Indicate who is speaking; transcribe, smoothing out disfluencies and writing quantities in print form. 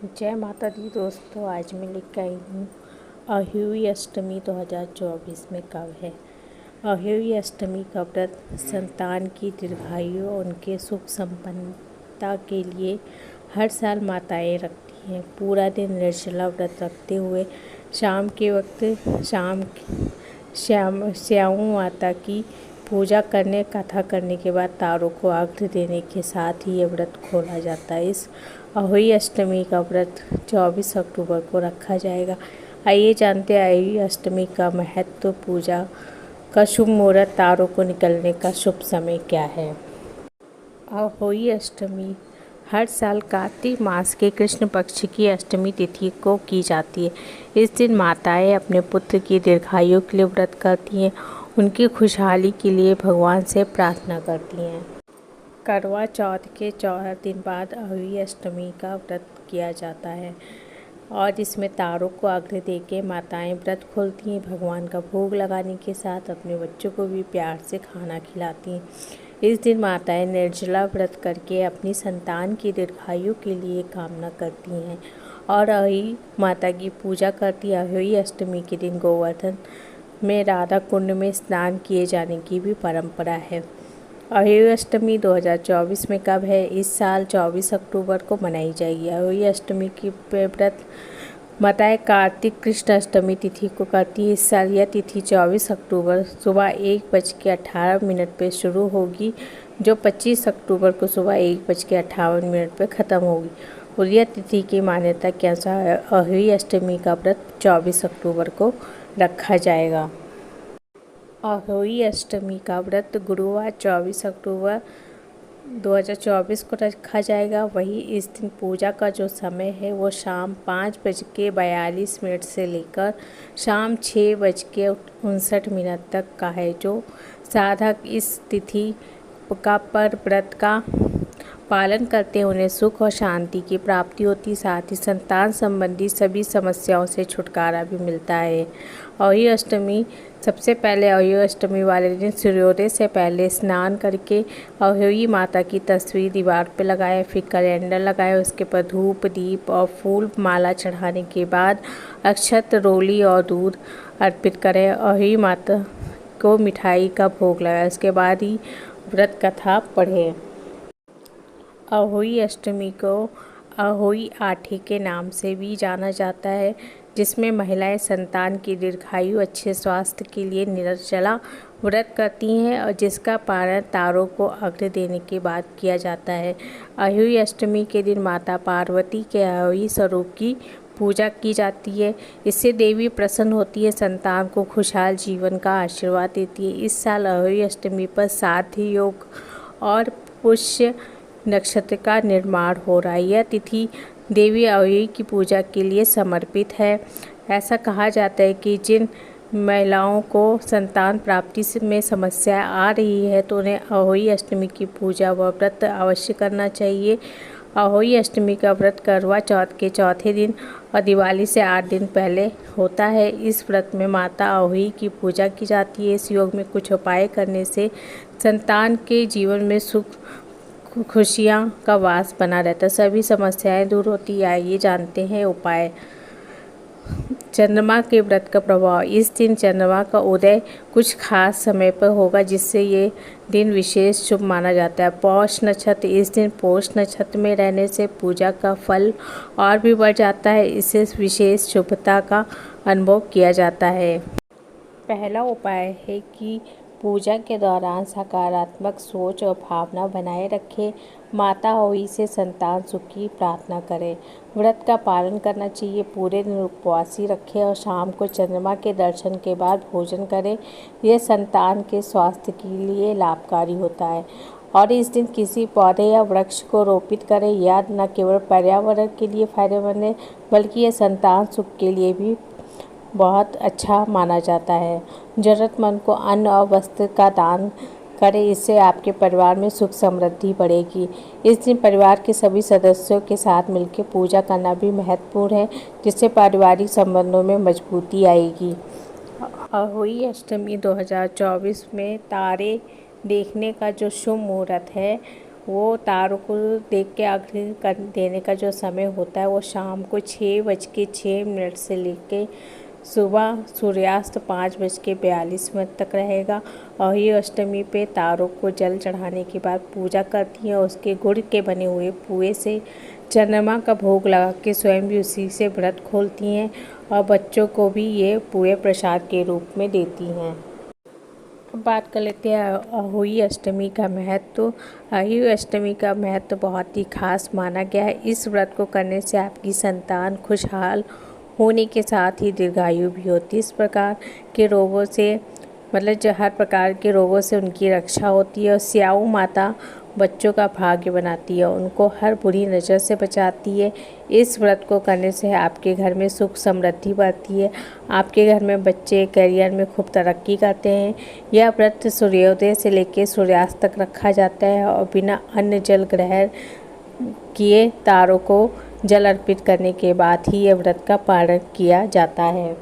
Speaker 1: जय माता दी दोस्तों, आज मैं लेकर आई हूँ अहोई अष्टमी 2024 में कब है। अहोई अष्टमी का व्रत संतान की दीर्घायु और उनके सुख संपन्नता के लिए हर साल माताएं रखती हैं। पूरा दिन निर्जला व्रत रखते हुए शाम के वक्त श्यामू माता की पूजा करने कथा करने के बाद तारों को अर्घ्य देने के साथ ही ये व्रत खोला जाता है। इस अहोई अष्टमी का व्रत 24 अक्टूबर को रखा जाएगा। आइए जानते हैं अहोई अष्टमी का महत्व, पूजा का शुभ मुहूर्त, तारों को निकलने का शुभ समय क्या है। अहोई अष्टमी हर साल कार्तिक मास के कृष्ण पक्ष की अष्टमी तिथि को की जाती है। इस दिन माताएं अपने पुत्र की दीर्घायु के लिए व्रत करती हैं, उनकी खुशहाली के लिए भगवान से प्रार्थना करती हैं। करवा चौथ के 4 दिन बाद अहोई अष्टमी का व्रत किया जाता है और इसमें तारों को अर्घ्य देके माताएं व्रत खोलती हैं। भगवान का भोग लगाने के साथ अपने बच्चों को भी प्यार से खाना खिलाती हैं। इस दिन माताएं निर्जला व्रत करके अपनी संतान की दीर्घायु के लिए कामना करती हैं और अहोई माता की पूजा करती हैं। अहोई अष्टमी के दिन गोवर्धन में राधा कुंड में स्नान किए जाने की भी परंपरा है। अहोई अष्टमी 2024 में कब है? इस साल 24 अक्टूबर को मनाई जाएगी। अहोई अष्टमी की व्रत माताएं कार्तिक कृष्ण अष्टमी तिथि को करती है। इस साल यह तिथि 24 अक्टूबर सुबह 1:18 पर शुरू होगी, जो 25 अक्टूबर को सुबह 1:58 पर ख़त्म होगी। और यह तिथि की मान्यता के अनुसार अहोई अष्टमी का व्रत 24 अक्टूबर को रखा जाएगा। अहोई अष्टमी का व्रत गुरुवार 24 अक्टूबर 2024 को रखा जाएगा। वहीं इस दिन पूजा का जो समय है वो शाम 5:42 से लेकर शाम 6:59 तक का है। जो साधक इस तिथि का पर व्रत का पालन करते हैं उन्हें सुख और शांति की प्राप्ति होती, साथ ही संतान संबंधी सभी समस्याओं से छुटकारा भी मिलता है। अहोई अष्टमी सबसे पहले अहोई अष्टमी वाले दिन सूर्योदय से पहले स्नान करके अहोई माता की तस्वीर दीवार पर लगाएं, फिर कैलेंडर लगाएं। उसके पर धूप दीप और फूल माला चढ़ाने के बाद अक्षत रोली और दूध अर्पित करें। अहोई माता को मिठाई का भोग लगाएं, उसके बाद ही व्रत कथा पढ़ें। अहोई अष्टमी को अहोई आठी के नाम से भी जाना जाता है, जिसमें महिलाएं संतान की दीर्घायु अच्छे स्वास्थ्य के लिए निर्जला व्रत करती हैं और जिसका पारण तारों को अर्घ्य देने के बाद किया जाता है। अहोई अष्टमी के दिन माता पार्वती के अहोई स्वरूप की पूजा की जाती है। इससे देवी प्रसन्न होती है, संतान को खुशहाल जीवन का आशीर्वाद देती है। इस साल अहोई अष्टमी पर साध्य योग और पुष्य नक्षत्र का निर्माण हो रहा है। यह तिथि देवी अहोई की पूजा के लिए समर्पित है। ऐसा कहा जाता है कि जिन महिलाओं को संतान प्राप्ति में समस्या आ रही है तो उन्हें अहोई अष्टमी की पूजा व व्रत अवश्य करना चाहिए। अहोई अष्टमी का व्रत करवा चौथ के चौथे दिन और दिवाली से 8 दिन पहले होता है। इस व्रत में माता अहोई की पूजा की जाती है। इस योग में कुछ उपाय करने से संतान के जीवन में सुख खुशियाँ का वास बना रहता है, सभी समस्याएं दूर होती है। आइए जानते हैं उपाय। चंद्रमा के व्रत का प्रभाव। इस दिन चंद्रमा का उदय कुछ खास समय पर होगा, जिससे ये दिन विशेष शुभ माना जाता है। पौष नक्षत्र। इस दिन पौष नक्षत्र में रहने से पूजा का फल और भी बढ़ जाता है, इससे विशेष शुभता का अनुभव किया जाता है। पहला उपाय है कि पूजा के दौरान सकारात्मक सोच और भावना बनाए रखें। माता अहोई से संतान सुख की प्रार्थना करें। व्रत का पालन करना चाहिए, पूरे दिन उपवासी रखें और शाम को चंद्रमा के दर्शन के बाद भोजन करें। यह संतान के स्वास्थ्य के लिए लाभकारी होता है। और इस दिन किसी पौधे या वृक्ष को रोपित करें। यह न केवल पर्यावरण के लिए फायदेमंद है, बल्कि यह संतान सुख के लिए भी बहुत अच्छा माना जाता है। ज़रूरतमंद को अन्न और वस्त्र का दान करें, इससे आपके परिवार में सुख समृद्धि बढ़ेगी। इस दिन परिवार के सभी सदस्यों के साथ मिलकर पूजा करना भी महत्वपूर्ण है, जिससे पारिवारिक संबंधों में मजबूती आएगी। अहोई अष्टमी 2024 में तारे देखने का जो शुभ मुहूर्त है वो तारों को देख के अर्घ्य कर देने का जो समय होता है वो शाम को 6:06 से लेके सुबह सूर्यास्त 5:42 तक रहेगा। अहोई अष्टमी पे तारों को जल चढ़ाने के बाद पूजा करती हैं। उसके गुड़ के बने हुए पुए से चंद्रमा का भोग लगा के स्वयं भी उसी से व्रत खोलती हैं और बच्चों को भी ये पुए प्रसाद के रूप में देती हैं। अब बात कर लेते हैं अहोई अष्टमी का महत्व। अहोई अष्टमी का महत्व बहुत ही खास माना गया है। इस व्रत को करने से आपकी संतान खुशहाल होने के साथ ही दीर्घायु भी होती है। इस प्रकार के रोगों से मतलब जो हर प्रकार के रोगों से उनकी रक्षा होती है और स्याऊ माता बच्चों का भाग्य बनाती है, उनको हर बुरी नज़र से बचाती है। इस व्रत को करने से आपके घर में सुख समृद्धि बढ़ती है, आपके घर में बच्चे करियर में खूब तरक्की करते हैं। यह व्रत सूर्योदय से लेकर सूर्यास्त तक रखा जाता है और बिना अन्न जल ग्रहण किए तारों को जल अर्पित करने के बाद ही यह व्रत का पारण किया जाता है।